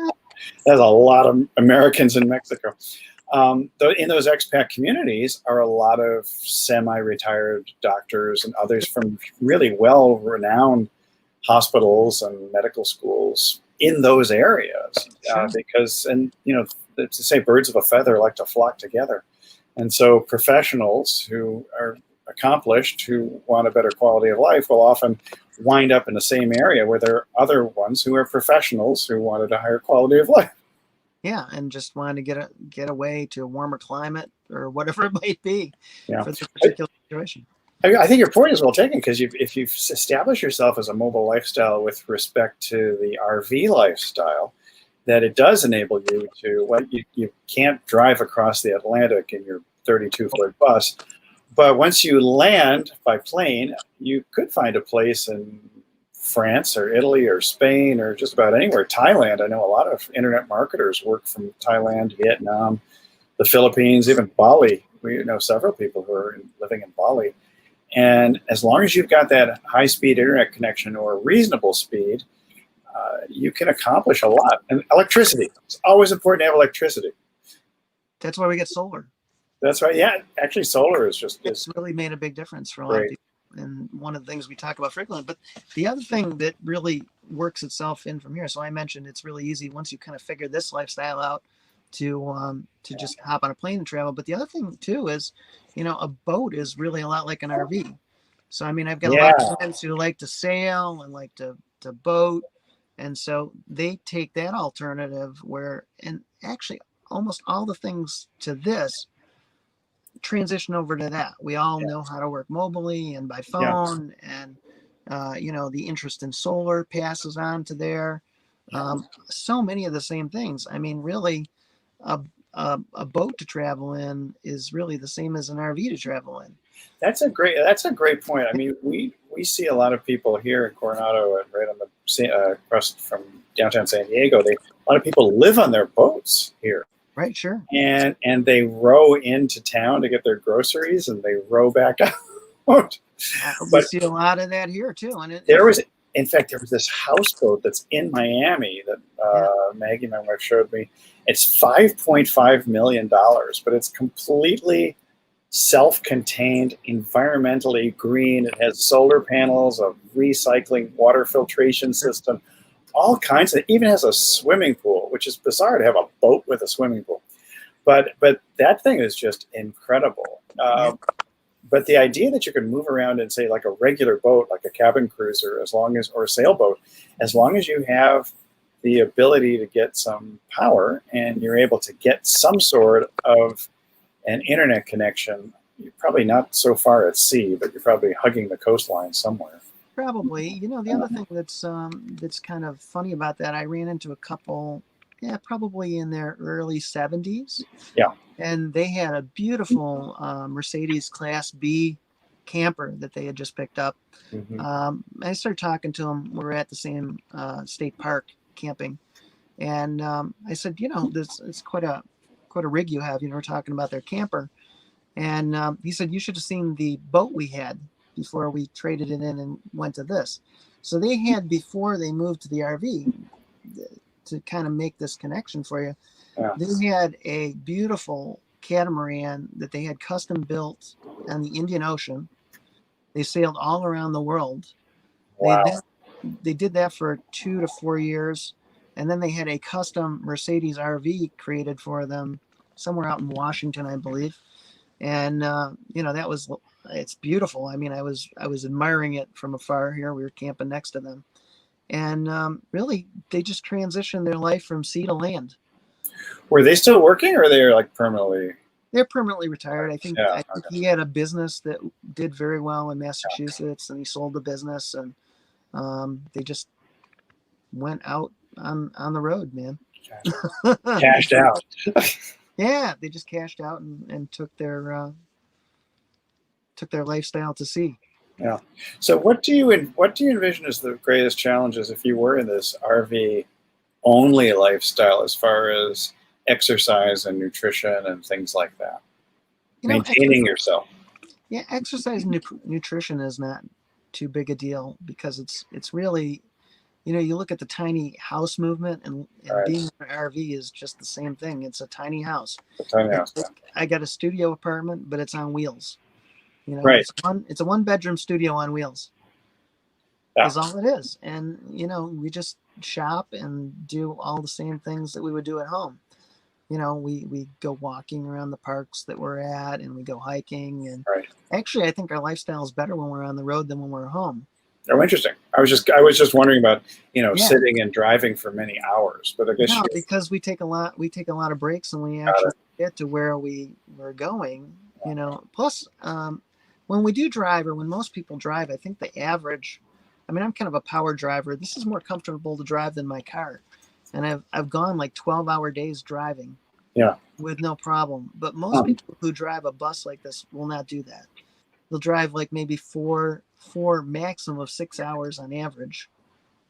S2: There's a lot of Americans in Mexico. In those expat communities are a lot of semi-retired doctors and others from really well-renowned hospitals and medical schools in those areas.
S1: Sure.
S2: Because, and you know, to say birds of a feather like to flock together. And so professionals who are accomplished, who want a better quality of life, will often wind up in the same area where there are other ones who are professionals who wanted a higher quality of life.
S1: Yeah, and just wanted to get away to a warmer climate or whatever it might be for the particular situation.
S2: I think your point is well taken, because if you've established yourself as a mobile lifestyle with respect to the RV lifestyle, that it does enable you to, well, you can't drive across the Atlantic in your 32-foot bus, but once you land by plane, you could find a place in France or Italy or Spain or just about anywhere. Thailand, I know a lot of internet marketers work from Thailand, Vietnam, the Philippines, even Bali. We know several people who are living in Bali. And as long as you've got that high-speed internet connection or reasonable speed, you can accomplish a lot. And electricity. It's always important to have electricity.
S1: That's why we get solar.
S2: That's right. Yeah, actually, solar it's
S1: really made a big difference for a lot of people. And one of the things we talk about frequently. But the other thing that really works itself in from here, so I mentioned it's really easy once you kind of figure this lifestyle out to just hop on a plane and travel. But the other thing too is, you know, a boat is really a lot like an RV. So I mean, I've got a lot of friends who like to sail and like to boat, and so they take that alternative where, and actually almost all the things to this transition over to that. We all know how to work mobily and by phone, and you know, the interest in solar passes on to there. So many of the same things. I mean, really, a boat to travel in is really the same as an RV to travel in.
S2: That's a great point. I mean, we see a lot of people here in Coronado and right on the across from downtown San Diego. A lot of people live on their boats here.
S1: Right, sure.
S2: And they row into town to get their groceries, and they row back out.
S1: We see a lot of that here too. And
S2: in fact, there was this houseboat that's in Miami that Maggie, my wife, showed me. It's $5.5 million, but it's completely self-contained, environmentally green. It has solar panels, a recycling water filtration system, all kinds of, it even has a swimming pool, which is bizarre to have a boat with a swimming pool. But that thing is just incredible. But the idea that you can move around in, say, like a regular boat, like a cabin cruiser, or a sailboat, as long as you have the ability to get some power and you're able to get some sort of an internet connection, you're probably not so far at sea, but you're probably hugging the coastline somewhere.
S1: Probably. You know, the other thing that's kind of funny about that, I ran into a couple, probably in their early 70s.
S2: Yeah.
S1: And they had a beautiful Mercedes Class B camper that they had just picked up.
S2: Mm-hmm.
S1: I started talking to them. We were at the same state park camping, and I said, you know, it's quite a rig you have. You know, we're talking about their camper, and he said, you should have seen the boat we had before we traded it in and went to this. So they had, before they moved to the RV, to kind of make this connection for you.
S2: Yeah.
S1: They had a beautiful catamaran that they had custom built on the Indian Ocean. They sailed all around the world.
S2: Wow.
S1: They did that for 2 to 4 years. And then they had a custom Mercedes RV created for them somewhere out in Washington, I believe. And, you know, it's beautiful. I mean, I was admiring it from afar here. We were camping next to them. And really, they just transitioned their life from sea to land.
S2: Were they still working, or they were like permanently?
S1: They're permanently retired. I think he had a business that did very well in Massachusetts, and he sold the business. And They just went out on the road, man.
S2: Cashed out.
S1: Yeah, they just cashed out and took their lifestyle to sea.
S2: Yeah. So what do you envision as the greatest challenges if you were in this RV only lifestyle as far as exercise and nutrition and things like that? Maintaining yourself.
S1: Yeah, exercise and nutrition is not too big a deal because it's really, you look at the tiny house movement and
S2: Right.
S1: being in an RV is just the same thing. It's a tiny house.
S2: A tiny house.
S1: I got a studio apartment, but it's on wheels.
S2: Right.
S1: It's a 1-bedroom studio on wheels.
S2: Yeah.
S1: Is all it is. And, we just shop and do all the same things that we would do at home. We go walking around the parks that we're at, and we go hiking. And
S2: right.
S1: Actually, I think our lifestyle is better when we're on the road than when we're home.
S2: Oh, interesting. I was just wondering about, sitting and driving for many hours, but I guess
S1: because we take a lot of breaks and we actually get to where we were going, plus, when we do drive, or when most people drive, I think the average, I'm kind of a power driver. This is more comfortable to drive than my car. And I've gone like 12-hour days driving.
S2: Yeah.
S1: With no problem. But most people who drive a bus like this will not do that. They'll drive like maybe four maximum of 6 hours on average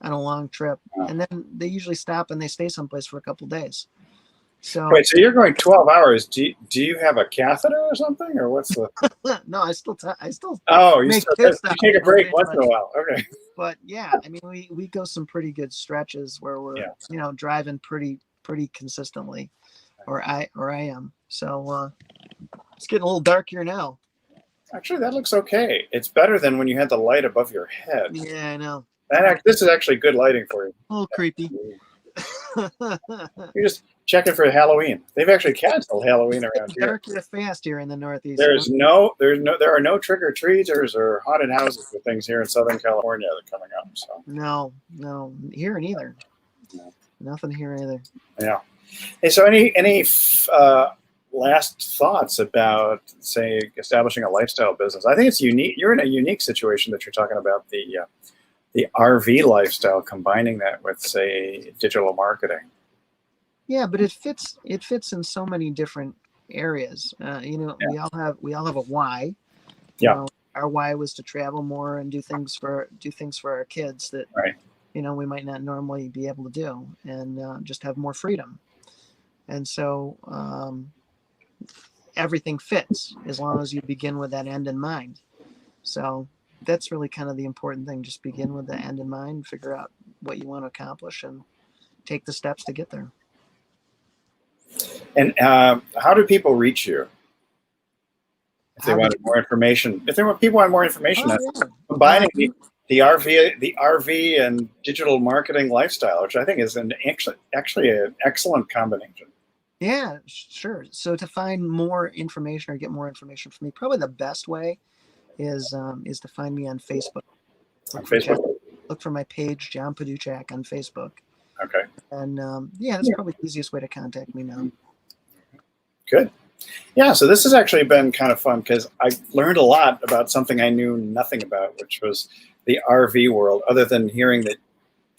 S1: on a long trip. And then they usually stop and they stay someplace for a couple of days. So
S2: wait, so you're going 12 hours. Do you have a catheter or something, or what's the?
S1: No, I still
S2: you take a break once in a while. Okay.
S1: But yeah, we go some pretty good stretches where we're driving pretty consistently, or I am. So it's getting a little dark here now.
S2: Actually, that looks okay. It's better than when you had the light above your head.
S1: Yeah, I know.
S2: This is actually good lighting for you.
S1: A little creepy.
S2: You're just checking for Halloween. They've actually canceled Halloween around here.
S1: Dark and fast here in the Northeast.
S2: There are no trick-or-treaters or haunted houses or things here in Southern California that are coming up. So
S1: no, here neither. No. Nothing here either.
S2: Yeah. Hey, so any last thoughts about, say, establishing a lifestyle business? I think it's unique. You're in a unique situation that you're talking about the RV lifestyle, combining that with, say, digital marketing.
S1: Yeah, but it fits in so many different areas. We all have a why. Our why was to travel more and do things for our kids that we might not normally be able to do, and just have more freedom. And so everything fits as long as you begin with that end in mind. So that's really kind of the important thing. Just begin with the end in mind, figure out what you want to accomplish, and take the steps to get there. And
S2: how do people reach you if they want more information? If people want more information on combining the RV and digital marketing lifestyle, which I think is actually an excellent combination.
S1: Yeah, sure. So to find more information or get more information from me, probably the best way is to find me on Facebook. Look for my page, John Paduchak, on Facebook.
S2: Okay.
S1: And that's probably the easiest way to contact me now.
S2: Good. Yeah, so this has actually been kind of fun because I learned a lot about something I knew nothing about, which was the RV world, other than hearing that,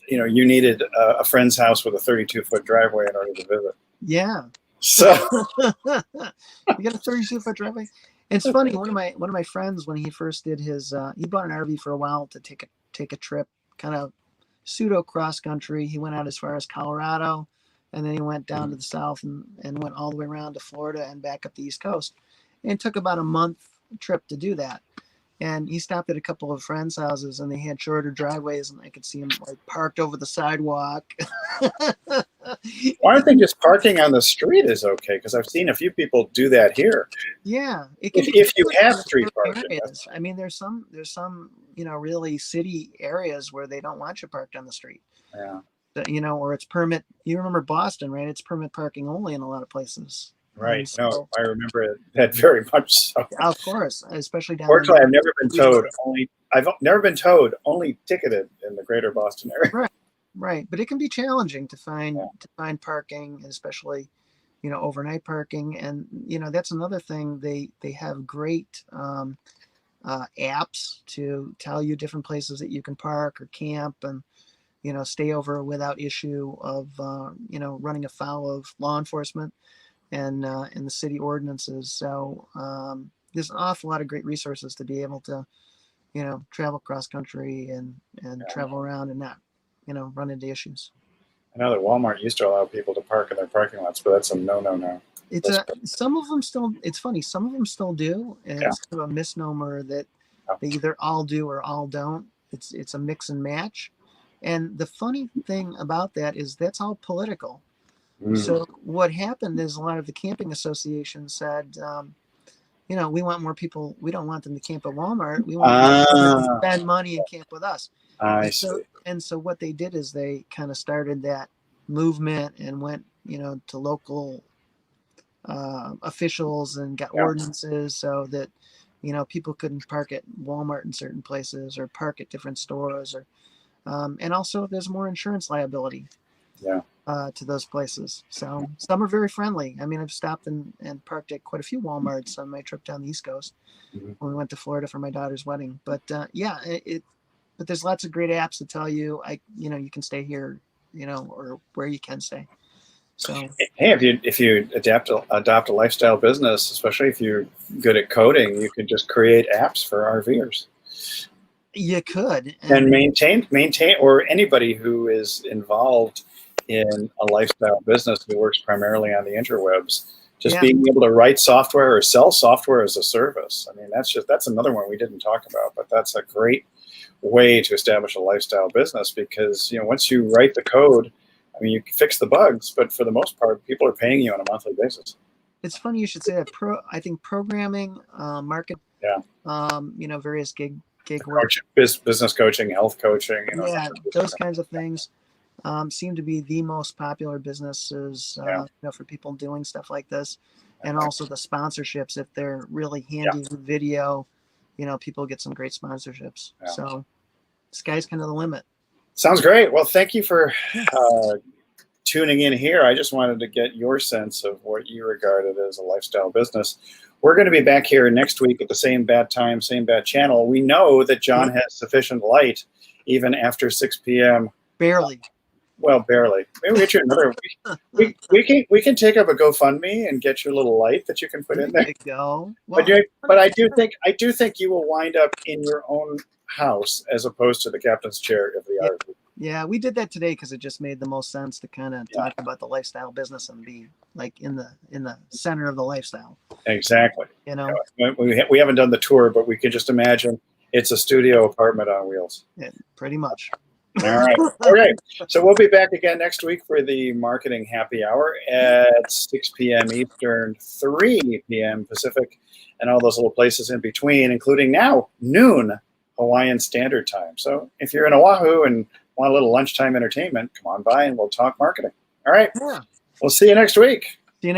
S2: you needed a friend's house with a 32-foot driveway in order to visit.
S1: Yeah.
S2: So
S1: you got a 32-foot driveway? It's funny. One of my friends, when he first did his, he bought an RV for a while to take a trip, kind of pseudo cross country. He went out as far as Colorado, and then he went down to the south and went all the way around to Florida and back up the East Coast. And it took about a month trip to do that. And he stopped at a couple of friends' houses, and they had shorter driveways, and I could see him like parked over the sidewalk.
S2: Well, I think just parking on the street is okay, because I've seen a few people do that here.
S1: Yeah,
S2: if you have street parking.
S1: Areas. There's some really city areas where they don't want you parked on the street.
S2: Yeah.
S1: Or it's permit. You remember Boston, right? It's permit parking only in a lot of places.
S2: Right. No, I remember that very much so.
S1: Of course, especially down.
S2: Fortunately, I've never been towed. I've never been towed. Only ticketed in the greater Boston area.
S1: Right. But it can be challenging to find parking, especially, overnight parking. And that's another thing. They have great apps to tell you different places that you can park or camp and, stay over without issue of, running afoul of law enforcement and the city ordinances. So there's an awful lot of great resources to be able to, travel cross country and travel around and not, run into issues.
S2: I know that Walmart used to allow people to park in their parking lots, but that's a no.
S1: Some of them still, it's funny, some of them still do. And it's kind of a misnomer that they either all do or all don't. It's a mix and match. And the funny thing about that is that's all political. So what happened is a lot of the camping associations said, we want more people. We don't want them to camp at Walmart. We want them to spend money and camp with us. And so what they did is they kind of started that movement and went, to local officials and got ordinances so that, people couldn't park at Walmart in certain places or park at different stores or, and also there's more insurance liability. To those places. So some are very friendly. I mean, I've stopped and parked at quite a few Walmarts on my trip down the East Coast when we went to Florida for my daughter's wedding. But but there's lots of great apps that tell you, you can stay here, or where you can stay. So
S2: hey, if you adopt a lifestyle business, especially if you're good at coding, you could just create apps for RVers.
S1: You could
S2: and maintain, or anybody who is involved in a lifestyle business who works primarily on the interwebs, just being able to write software or sell software as a service. I mean, that's another one we didn't talk about, but that's a great way to establish a lifestyle business because, once you write the code, I mean, you can fix the bugs, but for the most part, people are paying you on a monthly basis.
S1: It's funny you should say that. I think programming, market, various gig work,
S2: business coaching, health coaching,
S1: those kinds of things. Seem to be the most popular businesses, for people doing stuff like this, and also the sponsorships. If they're really handy with video, people get some great sponsorships. So, sky's kind of the limit.
S2: Sounds great. Well, thank you for tuning in here. I just wanted to get your sense of what you regarded as a lifestyle business. We're going to be back here next week at the same bad time, same bad channel. We know that John has sufficient light even after 6 p.m.
S1: Barely.
S2: Well, barely. Maybe we get you another. We can take up a GoFundMe and get your little light that you can put in there.
S1: There you go. Well,
S2: but I do think you will wind up in your own house as opposed to the captain's chair of the RV.
S1: Yeah, we did that today because it just made the most sense to kind of talk about the lifestyle business and be like in the center of the lifestyle.
S2: Exactly. We haven't done the tour, but we can just imagine it's a studio apartment on wheels.
S1: Yeah, pretty much.
S2: All right. Okay. So we'll be back again next week for the marketing happy hour at 6 p.m. Eastern, 3 p.m. Pacific, and all those little places in between, including now noon Hawaiian Standard Time. So if you're in Oahu and want a little lunchtime entertainment, come on by and we'll talk marketing. All right. Yeah. We'll see you next week.